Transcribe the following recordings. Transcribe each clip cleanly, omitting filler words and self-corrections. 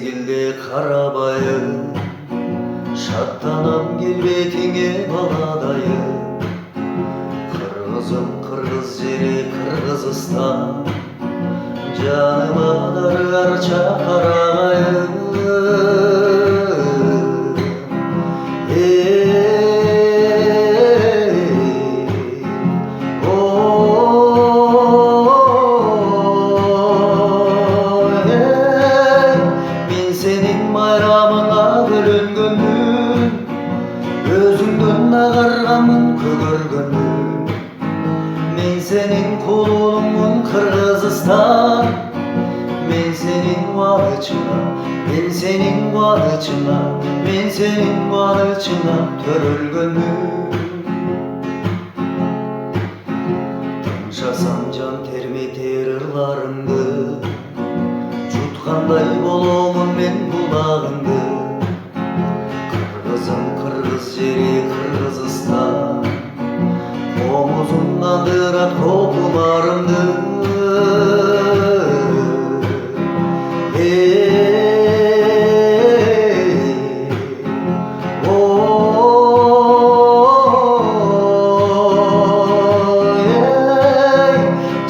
мезгилде карабайым, шаттанам келбетиңе баладайым. Кыргызым кыргыз жери Кыргызстан, жаныма дарыгарча карагайым. Özüңдөн агарганмын көгөргөнмүн, мен сенин кулуңмун Кыргызстан. Мен сенин багычыңа, мен сенин багычыңа, мен сенин багычыңа төрөлгөнмүн. Тыңшасам жан терметер ырларыңды, жуткандай боломун мен булагыңды. Кыргызым кыргыз жери Кыргызстан, комузумдан дырат копуларымды.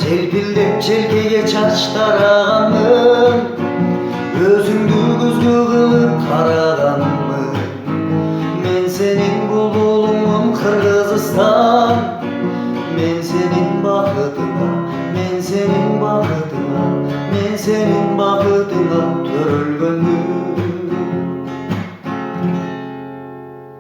Желпилдеп желкеге чач тараганмын, өзүңдү көзгө кылып караганмын. Мен сенин булбулуңмун Кыргызстан, мен сенин бакытыңа, мен сенин бакытыңа, мен сенин